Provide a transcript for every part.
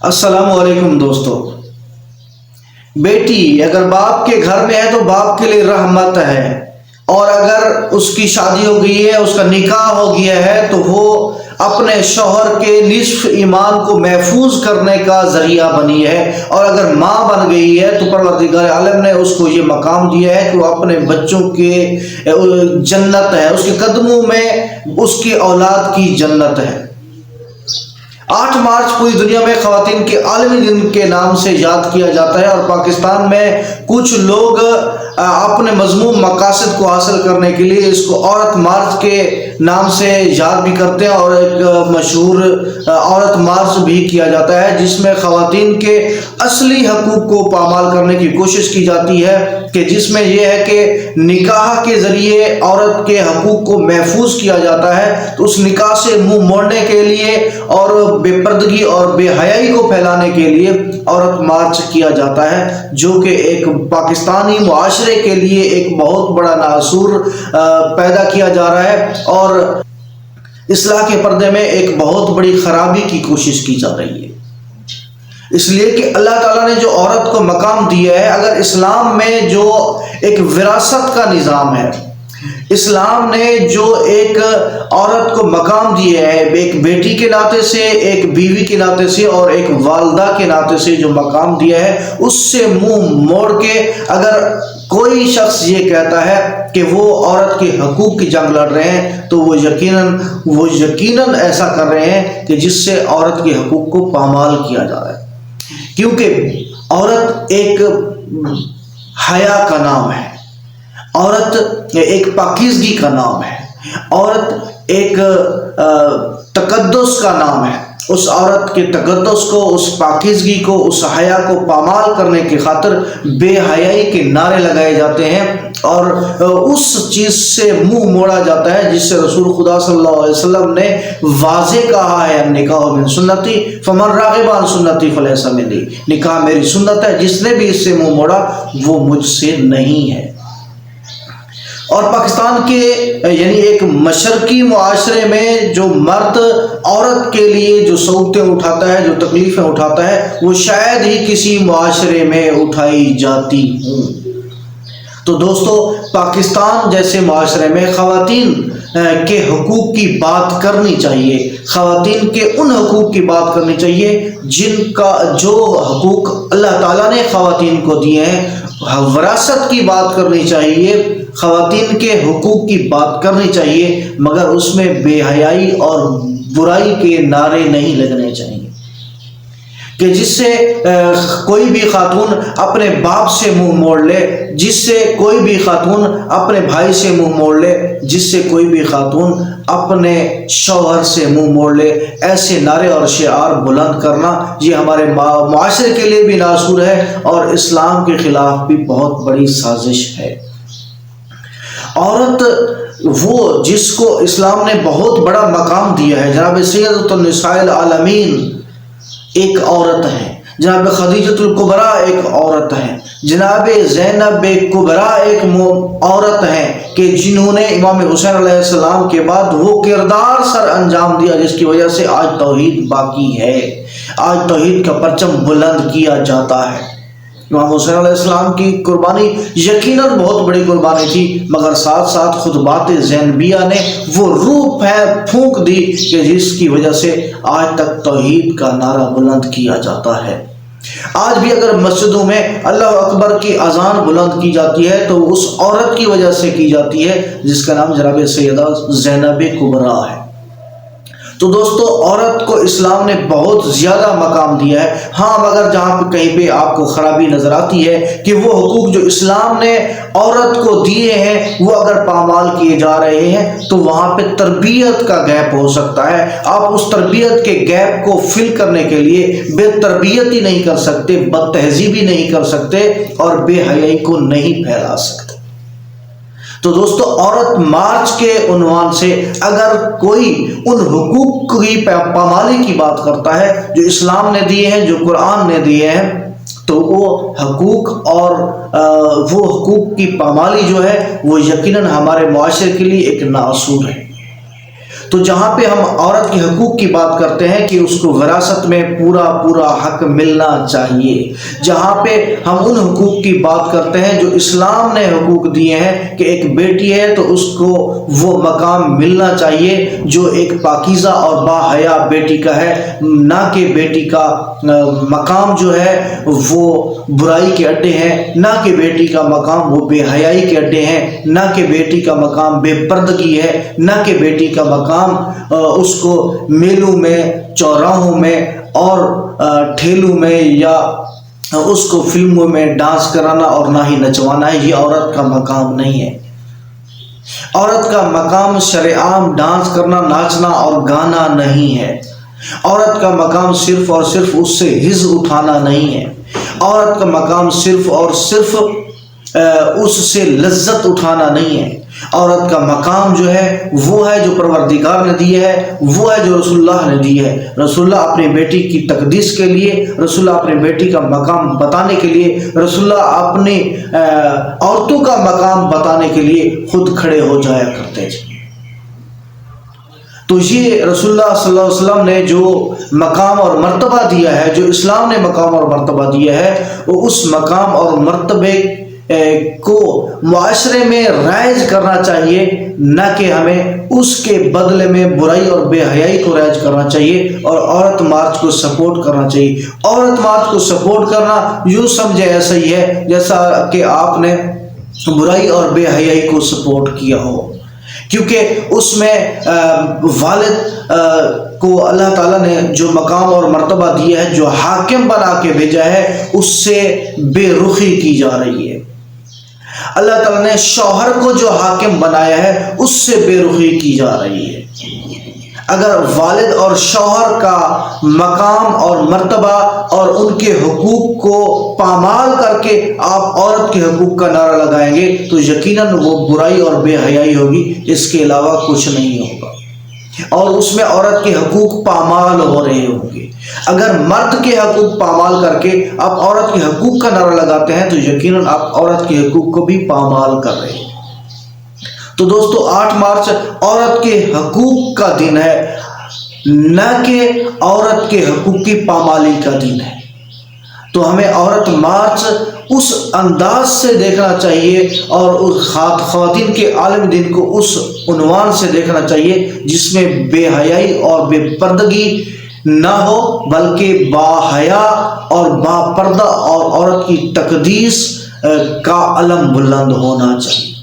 السلام علیکم دوستو۔ بیٹی اگر باپ کے گھر میں ہے تو باپ کے لیے رحمت ہے، اور اگر اس کی شادی ہو گئی ہے، اس کا نکاح ہو گیا ہے، تو وہ اپنے شوہر کے نصف ایمان کو محفوظ کرنے کا ذریعہ بنی ہے۔ اور اگر ماں بن گئی ہے تو پروردگار عالم نے اس کو یہ مقام دیا ہے کہ وہ اپنے بچوں کے جنت ہے، اس کے قدموں میں اس کی اولاد کی جنت ہے۔ 8 مارچ پوری دنیا میں خواتین کے عالمی دن کے نام سے یاد کیا جاتا ہے، اور پاکستان میں کچھ لوگ اپنے مذموم مقاصد کو حاصل کرنے کے لیے اس کو عورت مارچ کے نام سے یاد بھی کرتے ہیں، اور ایک مشہور عورت مارچ بھی کیا جاتا ہے جس میں خواتین کے اصلی حقوق کو پامال کرنے کی کوشش کی جاتی ہے، کہ جس میں یہ ہے کہ نکاح کے ذریعے عورت کے حقوق کو محفوظ کیا جاتا ہے۔ تو اس نکاح سے منہ موڑنے کے لیے اور بے پردگی اور بے حیائی کو پھیلانے کے لیے عورت مارچ کیا جاتا ہے، جو کہ ایک پاکستانی معاشرے کے لیے ایک بہت بڑا ناسور پیدا کیا جا رہا ہے، اور اصلاح کے پردے میں ایک بہت بڑی خرابی کی کوشش کی جا رہی ہے۔ اس لیے کہ اللہ تعالیٰ نے جو عورت کو مقام دیا ہے، اگر اسلام میں جو ایک وراثت کا نظام ہے، اسلام نے جو ایک عورت کو مقام دیا ہے، ایک بیٹی کے ناطے سے، ایک بیوی کے ناطے سے، اور ایک والدہ کے ناطے سے جو مقام دیا ہے، اس سے منہ موڑ کے اگر کوئی شخص یہ کہتا ہے کہ وہ عورت کے حقوق کی جنگ لڑ رہے ہیں، تو وہ یقیناً ایسا کر رہے ہیں کہ جس سے عورت کے حقوق کو پامال کیا جا رہا ہے۔ کیونکہ عورت ایک حیا کا نام ہے، عورت ایک پاکیزگی کا نام ہے، عورت ایک تقدس کا نام ہے۔ اس عورت کے تقدس کو، اس پاکیزگی کو، اس حیا کو پامال کرنے کی خاطر بے حیائی کے نعرے لگائے جاتے ہیں، اور اس چیز سے منہ موڑا جاتا ہے جس سے رسول خدا صلی اللہ علیہ وسلم نے واضح کہا ہے، نکاح من سنتی فمن راغب عن سنتی فلیس منی، نکاح میری سنت ہے، جس نے بھی اس سے منہ موڑا وہ مجھ سے نہیں ہے۔ اور پاکستان کے یعنی ایک مشرقی معاشرے میں جو مرد عورت کے لیے جو صعوبتیں اٹھاتا ہے، جو تکلیفیں اٹھاتا ہے، وہ شاید ہی کسی معاشرے میں اٹھائی جاتی ہوں۔ تو دوستو، پاکستان جیسے معاشرے میں خواتین کے حقوق کی بات کرنی چاہیے، خواتین کے ان حقوق کی بات کرنی چاہیے جو حقوق اللہ تعالیٰ نے خواتین کو دیے ہیں۔ وراثت کی بات کرنی چاہیے، خواتین کے حقوق کی بات کرنی چاہیے، مگر اس میں بے حیائی اور برائی کے نعرے نہیں لگنے چاہیے، کہ جس سے کوئی بھی خاتون اپنے باپ سے منہ موڑ لے، جس سے کوئی بھی خاتون اپنے بھائی سے منہ موڑ لے، جس سے کوئی بھی خاتون اپنے شوہر سے منہ موڑ لے۔ ایسے نعرے اور شعار بلند کرنا یہ ہمارے معاشرے کے لیے بھی ناسور ہے، اور اسلام کے خلاف بھی بہت بڑی سازش ہے۔ عورت وہ جس کو اسلام نے بہت بڑا مقام دیا ہے، جناب سیدۃ النساء العالمین ایک عورت ہے، جناب خدیجۃ الکبریٰ ایک عورت ہے، جناب زینب کبریٰ ایک عورت ہے، کہ جنہوں نے امام حسین علیہ السلام کے بعد وہ کردار سر انجام دیا جس کی وجہ سے آج توحید باقی ہے، آج توحید کا پرچم بلند کیا جاتا ہے۔ امام حسین علیہ السلام کی قربانی یقیناً بہت بڑی قربانی تھی، مگر ساتھ ساتھ خطبات زینبیہ نے وہ روح پھونک دی کہ جس کی وجہ سے آج تک توحید کا نعرہ بلند کیا جاتا ہے۔ آج بھی اگر مسجدوں میں اللہ اکبر کی اذان بلند کی جاتی ہے تو اس عورت کی وجہ سے کی جاتی ہے جس کا نام جناب سیدہ زینب کبریٰ ہے۔ تو دوستو، عورت کو اسلام نے بہت زیادہ مقام دیا ہے، ہاں، مگر جہاں پہ کہیں پہ آپ کو خرابی نظر آتی ہے کہ وہ حقوق جو اسلام نے عورت کو دیے ہیں وہ اگر پامال کیے جا رہے ہیں، تو وہاں پہ تربیت کا گیپ ہو سکتا ہے۔ آپ اس تربیت کے گیپ کو فل کرنے کے لیے بے تربیتی نہیں کر سکتے، بد تہذیبی نہیں کر سکتے، اور بے حیائی کو نہیں پھیلا سکتے۔ تو دوستو، عورت مارچ کے عنوان سے اگر کوئی ان حقوق کی پامالی کی بات کرتا ہے جو اسلام نے دیے ہیں، جو قرآن نے دیے ہیں، تو وہ حقوق اور وہ حقوق کی پامالی جو ہے وہ یقیناً ہمارے معاشرے کے لیے ایک ناسور ہے۔ تو جہاں پہ ہم عورت کے حقوق کی بات کرتے ہیں کہ اس کو وراثت میں پورا پورا حق ملنا چاہیے، جہاں پہ ہم ان حقوق کی بات کرتے ہیں جو اسلام نے حقوق دیے ہیں کہ ایک بیٹی ہے تو اس کو وہ مقام ملنا چاہیے جو ایک پاکیزہ اور باحیا بیٹی کا ہے، نہ کہ بیٹی کا مقام جو ہے وہ برائی کے اڈے ہیں، نہ کہ بیٹی کا مقام وہ بے حیائی کے اڈے ہیں، نہ کہ بیٹی کا مقام بے پردگی ہے، نہ کہ بیٹی کا مقام اس کو میلوں میں، چوراہوں میں اور ٹھیلوں میں یا اس کو فلموں میں ڈانس کرانا اور نہ ہی نچوانا ہے۔ یہ عورت کا مقام نہیں ہے۔ عورت کا مقام شرع عام ڈانس کرنا، ناچنا اور گانا نہیں ہے۔ عورت کا مقام صرف اور صرف اس سے حظ اٹھانا نہیں ہے۔ عورت کا مقام صرف اور صرف اس سے لذت اٹھانا نہیں ہے۔ عورت کا مقام جو ہے وہ ہے جو پروردگار نے دی ہے، وہ ہے جو رسول اللہ نے دی ہے۔ رسول اللہ اپنی بیٹی کی تقدیس کے لیے، رسول اللہ اپنی بیٹی کا مقام بتانے کے لیے، رسول اللہ اپنی عورتوں کا مقام بتانے کے لیے خود کھڑے ہو جایا کرتے تھے۔ تو یہ رسول اللہ صلی اللہ علیہ وسلم نے جو مقام اور مرتبہ دیا ہے، جو اسلام نے مقام اور مرتبہ دیا ہے، وہ اس مقام اور مرتبے کو معاشرے میں رائج کرنا چاہیے، نہ کہ ہمیں اس کے بدلے میں برائی اور بے حیائی کو رائج کرنا چاہیے اور عورت مارچ کو سپورٹ کرنا چاہیے۔ عورت مارچ کو سپورٹ کرنا یوں سمجھے ایسا ہی ہے جیسا کہ آپ نے برائی اور بے حیائی کو سپورٹ کیا ہو، کیونکہ اس میں والد کو اللہ تعالیٰ نے جو مقام اور مرتبہ دیا ہے، جو حاکم بنا کے بھیجا ہے، اس سے بے رخی کی جا رہی ہے۔ اللہ تعالیٰ نے شوہر کو جو حاکم بنایا ہے اس سے بے رخی کی جا رہی ہے۔ اگر والد اور شوہر کا مقام اور مرتبہ اور ان کے حقوق کو پامال کر کے آپ عورت کے حقوق کا نعرہ لگائیں گے تو یقیناً وہ برائی اور بے حیائی ہوگی، اس کے علاوہ کچھ نہیں ہوگا، اور اس میں عورت کے حقوق پامال ہو رہے ہوں گے۔ اگر مرد کے حقوق پامال کر کے آپ عورت کے حقوق کا نعرہ لگاتے ہیں تو یقیناً آپ عورت کے حقوق کو بھی پامال کر رہے ہیں۔ تو دوستو 8 مارچ عورت کے حقوق کا دن ہے، نہ کہ عورت کے حقوق کی پامالی کا دن ہے۔ تو ہمیں عورت مارچ اس انداز سے دیکھنا چاہیے اور اس خواتین کے عالم دن کو اس عنوان سے دیکھنا چاہیے جس میں بے حیائی اور بے پردگی نہ ہو، بلکہ باحیا اور با پردہ اور عورت کی تقدیس کا علم بلند ہونا چاہیے۔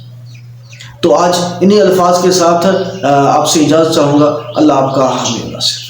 تو آج انہی الفاظ کے ساتھ آپ سے اجازت چاہوں گا۔ اللہ آپ کا حامی و ناصر۔